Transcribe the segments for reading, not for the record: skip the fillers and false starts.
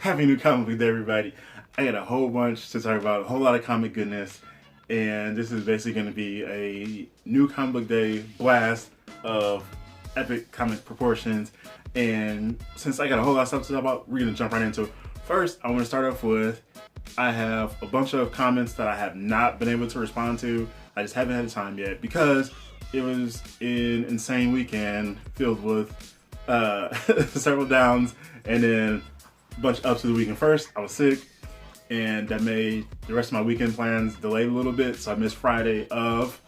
Happy New Comic Book Day, everybody. I got a whole bunch to talk about, a whole lot of comic goodness, and this is basically going to be a new Comic Book Day blast of epic comic proportions. And since I got a whole lot of stuff to talk about, we're going to jump right into it. First, I want to start off with, I have a bunch of comments that I have not been able to respond to. I just haven't had the time yet because it was an insane weekend filled with several downs and then a bunch of ups to the weekend. First, I was sick, and that made the rest of my weekend plans delayed a little bit, so I missed Friday of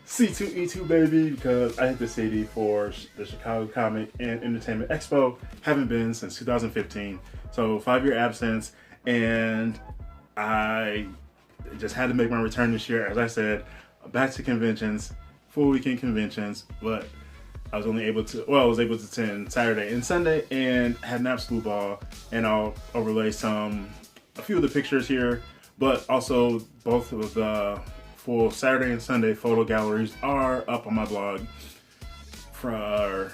C2E2, baby, because I hit the city for the Chicago Comic and Entertainment Expo. Haven't been since 2015, so 5-year absence, and I just had to make my return this year. As I said, back to conventions, full weekend conventions, but I was only able to, I was able to attend Saturday and Sunday and had an absolute ball. And I'll overlay a few of the pictures here, but also both of the full Saturday and Sunday photo galleries are up on my blog. I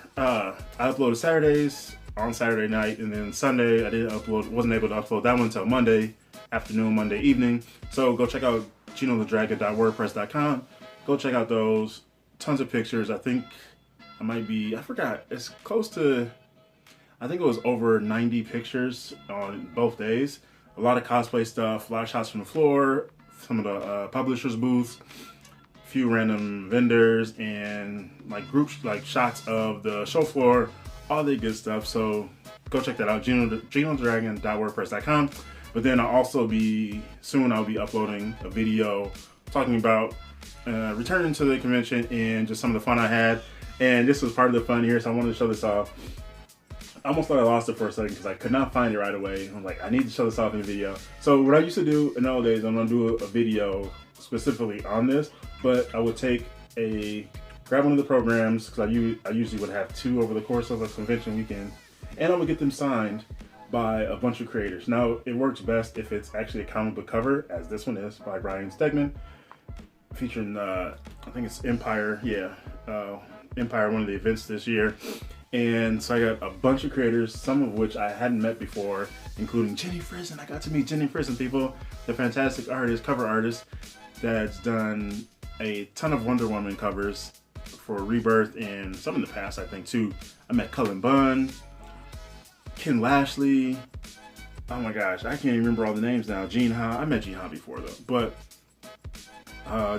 uploaded Saturdays on Saturday night, and then Sunday I wasn't able to upload that one until Monday afternoon, Monday evening. So go check out GENOTHADRAGON.wordpress.com. Go check out those. Tons of pictures. I think I forgot. It's close to, I think it was over 90 pictures on both days. A lot of cosplay stuff, a lot of shots from the floor, some of the publishers' booths, a few random vendors, and like shots of the show floor, all the good stuff. So go check that out, GENOTHADRAGON.wordpress.com. But then I'll be uploading a video talking about returning to the convention and just some of the fun I had. And this was part of the fun here, so I wanted to show this off. I almost thought I lost it for a second because I could not find it right away. I'm like, I need to show this off in a video. So what I used to do in the old days, I'm gonna do a video specifically on this, but I would grab one of the programs, because I usually would have 2 over the course of a convention weekend, and I would get them signed by a bunch of creators. Now, it works best if it's actually a comic book cover, as this one is by Brian Stegman, featuring, I think it's Empire, Empire, one of the events this year. And so I got a bunch of creators, some of which I hadn't met before, including Jenny Frison. I got to meet Jenny Frison, people, the fantastic artist, cover artist, that's done a ton of Wonder Woman covers for Rebirth and some in the past, I think, too. I met Cullen Bunn, Ken Lashley, oh my gosh, I can't even remember all the names now. Gene Ha, I met Gene Ha before though, but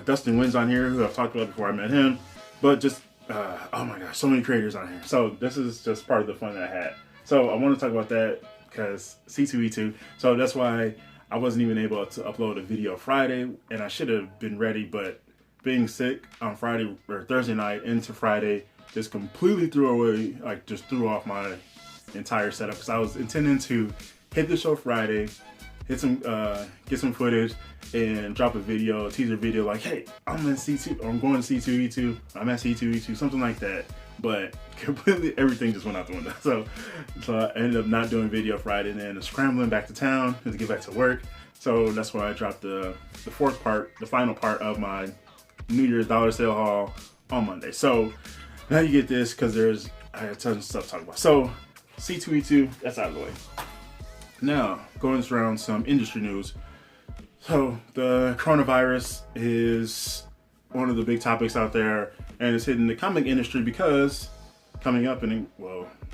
Dustin Wynn's on here, who I've talked about before I met him, but just oh my gosh, so many creators on here. So this is just part of the fun that I had. So I want to talk about that because C2E2. So that's why I wasn't even able to upload a video Friday, and I should have been ready, but being sick on Friday or Thursday night into Friday just completely threw off my entire setup, because I was intending to hit the show Friday, get some footage, and drop a teaser video like, hey, I'm going to C2E2, I'm at C2E2, something like that. But completely everything just went out the window. So I ended up not doing video Friday, and then scrambling back to town to get back to work. So that's why I dropped the final part of my New Year's dollar sale haul on Monday. So now you get this, because I have tons of stuff to talk about. So C2E2, that's out of the way. Now, going around some industry news. So, the coronavirus is one of the big topics out there, and it's hitting the comic industry because coming up is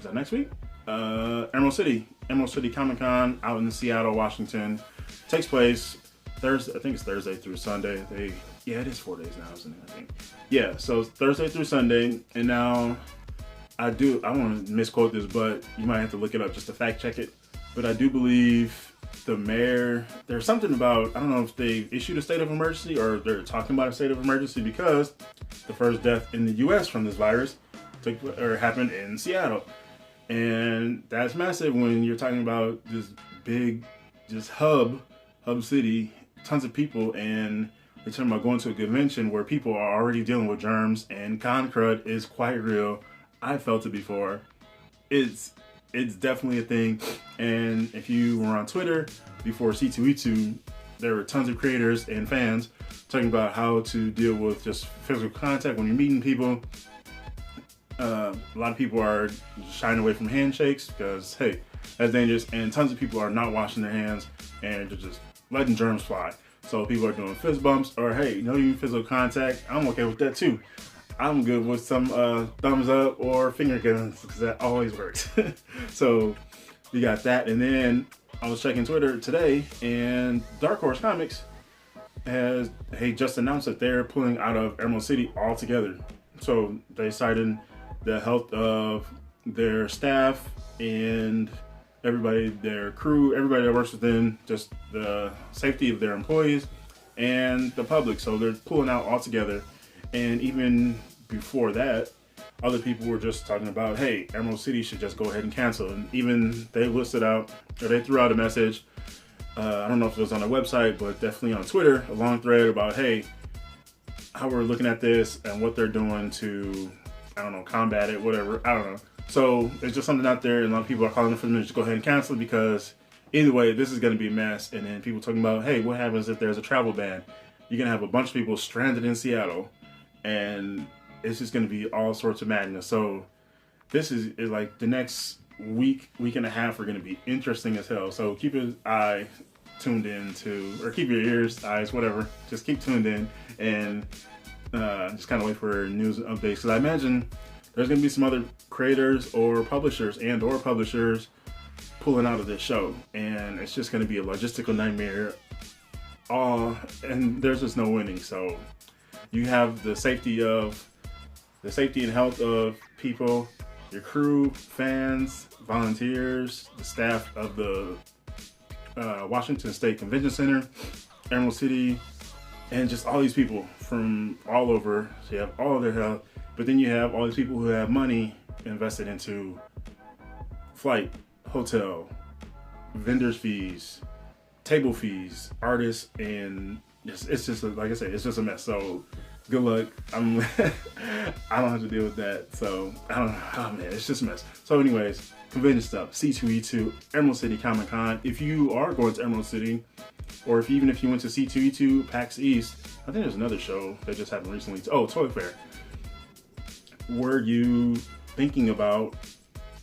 that next week? Emerald City Comic Con out in Seattle, Washington, takes place Thursday. I think it's Thursday through Sunday. It is 4 days now, isn't it? I think. Yeah, so Thursday through Sunday, and now I want to misquote this, but you might have to look it up just to fact check it. But I do believe the mayor, there's something about, I don't know if they issued a state of emergency or they're talking about a state of emergency, because the first death in the US from this virus happened in Seattle. And that's massive when you're talking about this big, just hub city, tons of people, and they're talking about going to a convention where people are already dealing with germs, and con crud is quite real. I felt it before. It's definitely a thing. And if you were on Twitter before C2E2, there were tons of creators and fans talking about how to deal with just physical contact when you're meeting people. A lot of people are shying away from handshakes because, hey, That's dangerous, and tons of people are not washing their hands and they're just letting germs fly. So people are doing fist bumps, or hey, no even physical contact. I'm okay with that too. I'm good with some thumbs up or finger guns because that always works. So we got that, and then I was checking Twitter today, and Dark Horse Comics has just announced that they're pulling out of Emerald City altogether. So they cited the health of their staff and everybody, their crew, everybody that works within, just the safety of their employees and the public. So they're pulling out altogether. And even before that, other people were just talking about, hey, Emerald City should just go ahead and cancel. And even they listed out, or they threw out a message, I don't know if it was on their website, but definitely on Twitter, a long thread about, hey, how we're looking at this and what they're doing to, I don't know, combat it, whatever, I don't know. So it's just something out there, and a lot of people are calling for them to just go ahead and cancel, because either way, this is going to be a mess. And then people talking about, hey, what happens if there's a travel ban? You're going to have a bunch of people stranded in Seattle, and it's just going to be all sorts of madness. So this is like the next week and a half are going to be interesting as hell. So keep your eye tuned in to, or keep your ears, eyes, whatever. Just keep tuned in and just kind of wait for news and updates. Because I imagine there's going to be some other creators or publishers pulling out of this show. And it's just going to be a logistical nightmare. And there's just no winning. So you have the safety and health of people, your crew, fans, volunteers, the staff of the Washington State Convention Center, Emerald City, and just all these people from all over. So you have all of their health, but then you have all these people who have money invested into flight, hotel, vendors fees, table fees, artists, and it's just like I said, it's just a mess. So good luck. I don't have to deal with that. So I don't know. Oh man, it's just a mess. So anyways, convention stuff. C2E2, Emerald City Comic Con. If you are going to Emerald City, or even if you went to C2E2, PAX East, I think there's another show that just happened recently. Oh, Toy Fair. Were you thinking about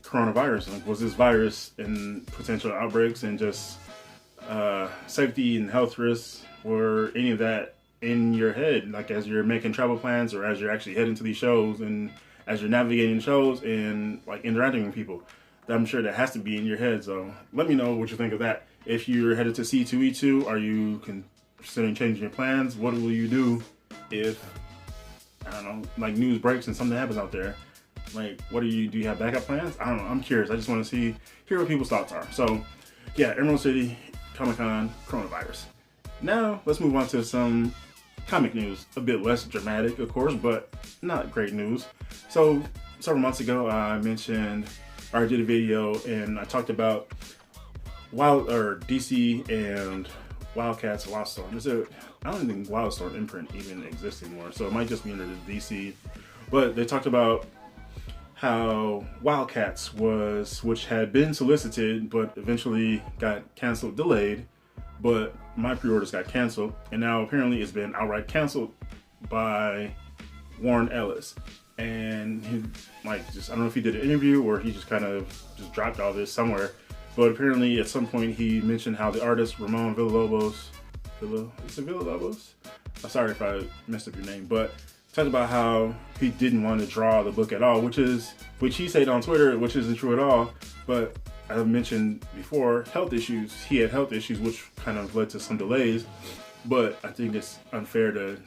coronavirus? Like, was this virus and potential outbreaks and just safety and health risks, or any of that in your head, like as you're making travel plans or as you're actually heading to these shows and as you're navigating shows and like interacting with people? I'm sure that has to be in your head. So let me know what you think of that. If you're headed to C2E2, are you considering changing your plans? What will you do if, I don't know, like news breaks and something happens out there? Like, do you have backup plans? I don't know. I'm curious. I just want to hear what people's thoughts are. So yeah, Emerald City, Comic-Con, coronavirus. Now let's move on to some comic news. A bit less dramatic, of course, but not great news. So several months ago, I did a video and I talked about DC and Wildcats, Wildstorm. I don't think Wildstorm imprint even exists anymore, so it might just be under the DC. But they talked about how Wildcats which had been solicited, but eventually got canceled, delayed. But my pre-orders got canceled, and now apparently it's been outright canceled by Warren Ellis. And he, I don't know if he did an interview or he just kind of just dropped all this somewhere. But apparently at some point he mentioned how the artist Ramon Villalobos, I'm sorry if I messed up your name, but talked about how he didn't want to draw the book at all, which he said on Twitter, which isn't true at all. But I mentioned before, health issues. He had health issues, which kind of led to some delays. But I think it's unfair to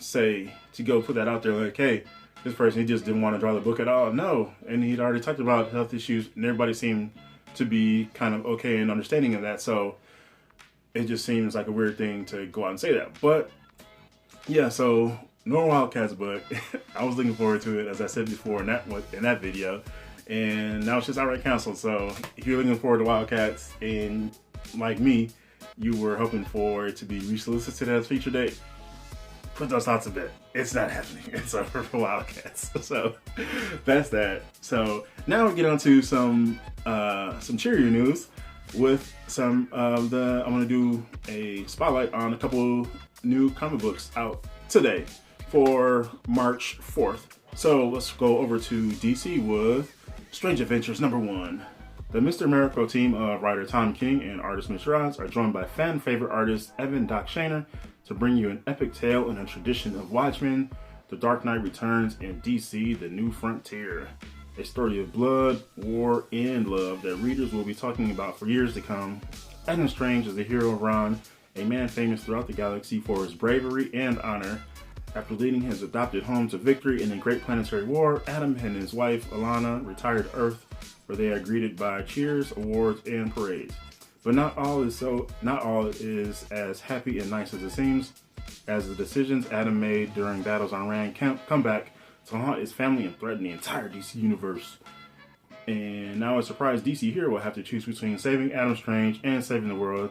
go put that out there like, hey, this person, he just didn't want to draw the book at all. No, and he'd already talked about health issues, and everybody seemed to be kind of okay and understanding of that. So it just seems like a weird thing to go out and say that. But yeah, so no Wildcats book. I was looking forward to it, as I said before in that video, and now it's just outright canceled. So if you're looking forward to Wildcats and like me, you were hoping for it to be resolicited as feature date, put those thoughts a bit. It's not happening. It's over for Wildcats. So that's that. So now we get on to some cheerier news with I'm going to do a spotlight on a couple new comic books out today for March 4th. So let's go over to DC with Strange Adventures #1, The Mr. Miracle team of writer Tom King and artist Mitch Rods are joined by fan favorite artist Evan Doc Shaner to bring you an epic tale in a tradition of Watchmen, The Dark Knight Returns, and DC: The New Frontier. A story of blood, war, and love that readers will be talking about for years to come. Adam Strange is the hero of Ron, a man famous throughout the galaxy for his bravery and honor. After leading his adopted home to victory in a great planetary war, Adam and his wife, Alana, retire to Earth, where they are greeted by cheers, awards, and parades. But not all is as happy and nice as it seems, as the decisions Adam made during battles on Ran come back to haunt his family and threaten the entire DC universe. And now a surprise DC hero will have to choose between saving Adam Strange and saving the world.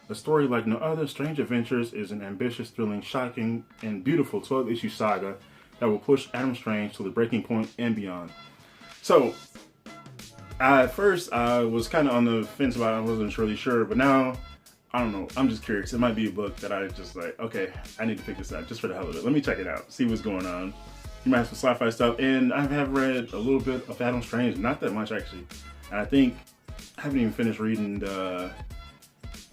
A story like no other, Strange Adventures is an ambitious, thrilling, shocking, and beautiful 12-issue saga that will push Adam Strange to the breaking point and beyond. So, at first, I was kind of on the fence about it. I wasn't really sure, but now, I don't know. I'm just curious. It might be a book that I just like, okay, I need to pick this up just for the hell of it. Let me check it out, see what's going on. You might have some sci-fi stuff, and I have read a little bit of Adam Strange, not that much actually. And I think I haven't even finished reading the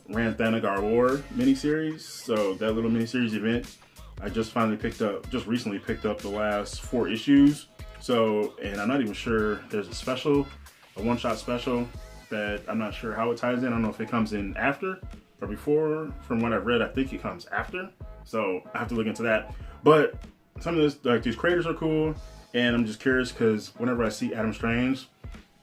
Ran Thanagar War miniseries. So that little miniseries event, I just recently picked up the last 4 issues. So, and I'm not even sure there's a one-shot special that I'm not sure how it ties in. I don't know if it comes in after or before. From what I've read, I think it comes after. So I have to look into that. But some of this, like these creators are cool, and I'm just curious because whenever I see Adam Strange,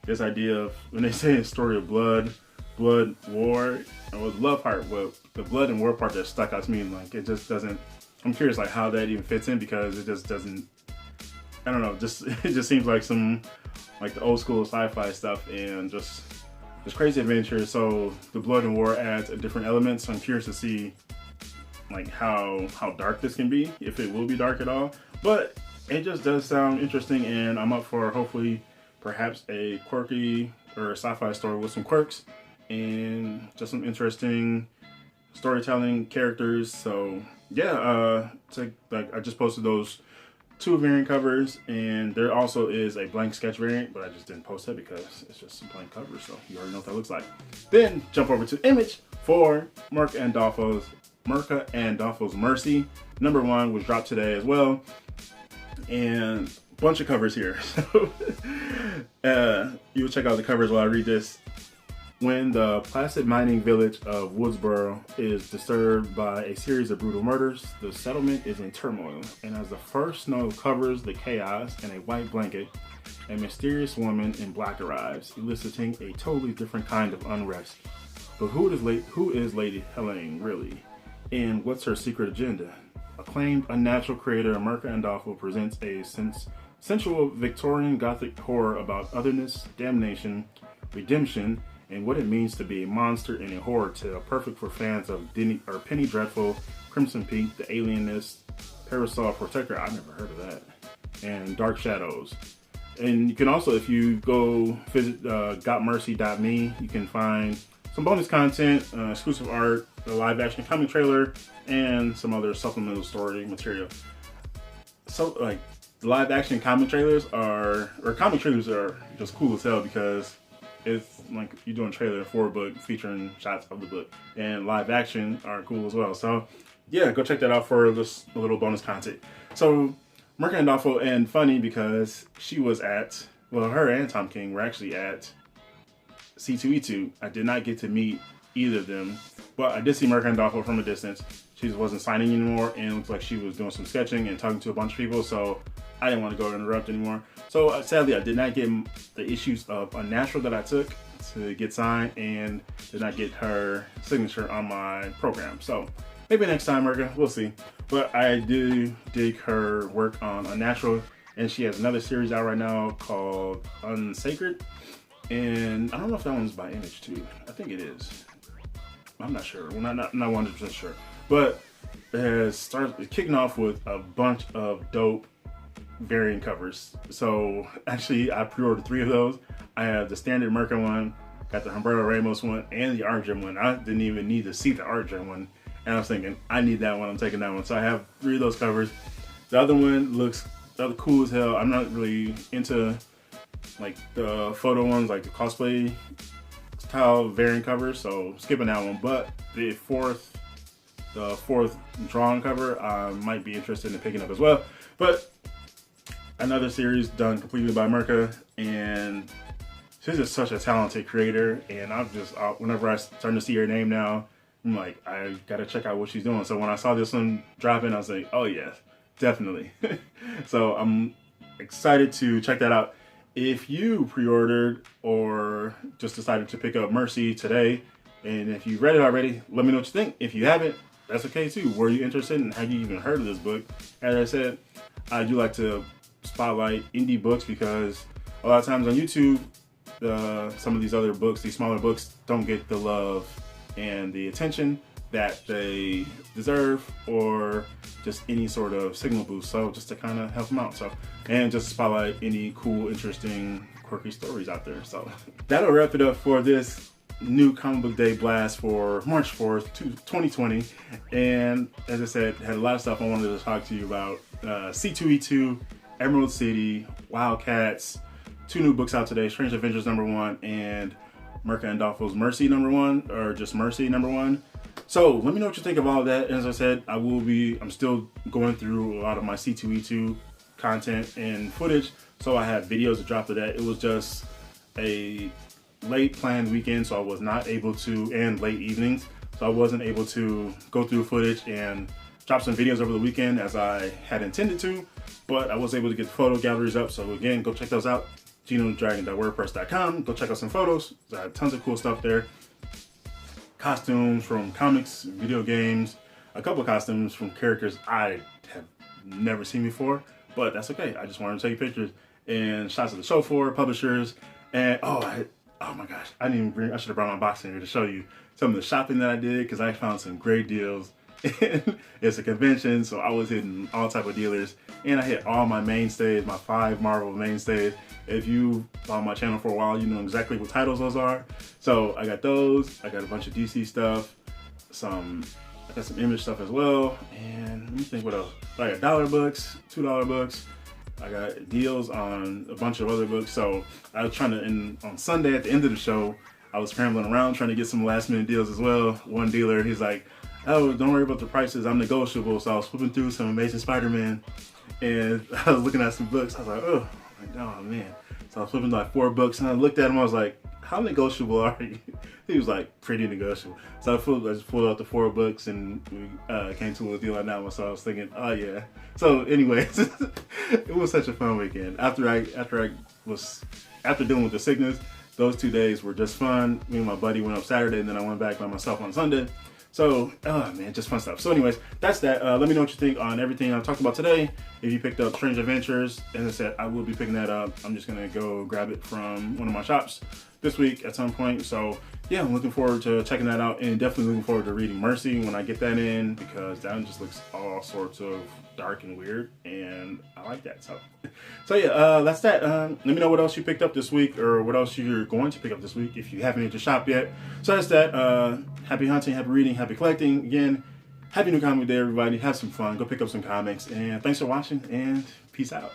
this idea of when they say a story of blood, war, and with the love part, well, the blood and war part that stuck out to me, like it just doesn't. I'm curious like how that even fits in because it just doesn't. I don't know. It just seems like some like the old school sci-fi stuff and just crazy adventures. So the blood and war adds a different element. So I'm curious to see like how dark this can be, if it will be dark at all. But it just does sound interesting, and I'm up for hopefully perhaps a quirky or a sci-fi story with some quirks and just some interesting storytelling characters. So yeah, I just posted those 2 variant covers, and there also is a blank sketch variant, but I just didn't post it because it's just a blank cover, so you already know what that looks like. Then jump over to Image for Mirka Andolfo's Mercy. Number 1 was dropped today as well, and a bunch of covers here. So you will check out the covers while I read this. When the placid mining village of Woodsboro is disturbed by a series of brutal murders, the settlement is in turmoil, and as the first snow covers the chaos in a white blanket, a mysterious woman in black arrives, eliciting a totally different kind of unrest. But who is Lady Helene really? And what's her secret agenda? Acclaimed unnatural creator Mirka Andolfo presents a sensual Victorian Gothic horror about otherness, damnation, redemption, and what it means to be a monster in a horror tale, perfect for fans of Penny Dreadful, Crimson Peak, The Alienist, Parasol Protector, I've never heard of that, and Dark Shadows. And you can also, if you go visit gotmercy.me, you can find some bonus content, exclusive art, a live action comic trailer, and some other supplemental story material. So like live action comic trailers are just cool as hell because it's like you're doing a trailer for a book featuring shots of the book, and live action are cool as well. So yeah, go check that out for this little bonus content. So Mirka Andolfo, and funny because she was at, well, her and Tom King were actually at C2E2. I did not get to meet either of them, but I did see Mirka Andolfo from a distance. She just wasn't signing anymore, and it looked like she was doing some sketching and talking to a bunch of people, so I didn't want to go interrupt anymore. So sadly, I did not get the issues of Unnatural that I took to get signed, and did not get her signature on my program. So maybe next time, Mirka, we'll see. But I do dig her work on Unnatural, and she has another series out right now called Unsacred. And I don't know if that one's by Image too. I think it is. I'm not sure. Well, not 100% sure. But it's kicking off with a bunch of dope variant covers. So actually, I pre-ordered 3 of those. I have the standard Mirka one, got the Humberto Ramos one, and the Art Gem one. I didn't even need to see the Art Gem one, and I was thinking, I need that one. I'm taking that one. So I have 3 of those covers. The other one looks cool as hell. I'm not really into like the photo ones, like the cosplay style variant cover, so skipping that one. But the fourth drawn cover, I might be interested in picking up as well. But another series done completely by Merca, and she's just such a talented creator, and I'm just, whenever I start to see her name now, I'm like, I gotta check out what she's doing. So when I saw this one dropping, I was like, oh yes, definitely. So I'm excited to check that out. If you pre-ordered or just decided to pick up Mercy today, and if you read it already, let me know what you think. If you haven't, that's okay too. Were you interested, and have you even heard of this book? As I said, I do like to spotlight indie books, because a lot of times on YouTube, some of these other books, these smaller books, don't get the love and the attention that they deserve, or just any sort of signal boost. So just to kind of help them out, and just spotlight any cool, interesting, quirky stories out there. So that'll wrap it up for this new Comic Book Day blast for March 4th, 2020. And as I said, had a lot of stuff I wanted to talk to you about. C2E2, Emerald City, Wildcats, 2 new books out today, Strange Adventures #1 and Merca and Dolfo's Mercy #1, or just Mercy #1. So let me know what you think of all of that. As I said, I'm still going through a lot of my C2E2 content and footage, so I have videos to drop of that. It was just a late planned weekend, so I was not able to, and late evenings, so I wasn't able to go through footage and drop some videos over the weekend as I had intended to, but I was able to get the photo galleries up. So again, go check those out. GENOTHADRAGON.wordpress.com. Go check out some photos. I have tons of cool stuff there. Costumes from comics, video games, a couple of costumes from characters I have never seen before, but that's okay. I just wanted to take pictures, and shots of the show floor, publishers, and oh my gosh, I should have brought my box in here to show you some of the shopping that I did, because I found some great deals. It's a convention, so I was hitting all type of dealers, and I hit all my mainstays, my 5 Marvel mainstays. If you follow my channel for a while, you know exactly what titles those are. So I got those. I got a bunch of DC stuff. I got some Image stuff as well. And let me think what else. I got $1 books, $2 books. I got deals on a bunch of other books. So I was trying to, on Sunday at the end of the show, I was scrambling around trying to get some last minute deals as well. One dealer, he's like, oh, don't worry about the prices, I'm negotiable. So I was flipping through some Amazing Spider-Man, and I was looking at some books. I was like, oh man. So I was flipping like 4 books, and I looked at him, I was like, how negotiable are you? He was like, pretty negotiable. So I just pulled out the 4 books, and we came to a deal on that one. So I was thinking, oh yeah. So anyways, it was such a fun weekend. After dealing with the sickness, those 2 days were just fun. Me and my buddy went up Saturday, and then I went back by myself on Sunday. So, oh man, just fun stuff. So anyways, that's that. Let me know what you think on everything I talked about today. If you picked up Strange Adventures, as I said, I will be picking that up. I'm just gonna go grab it from one of my shops this week at some point. So yeah, I'm looking forward to checking that out, and definitely looking forward to reading Mercy when I get that in, because that one just looks all sorts of dark and weird, and I like that. So yeah, that's that. Let me know what else you picked up this week, or what else you're going to pick up this week if you haven't hit the shop yet. So that's that. Happy hunting, happy reading, happy collecting. Again, happy new comic day, everybody. Have some fun. Go pick up some comics, and thanks for watching, and peace out.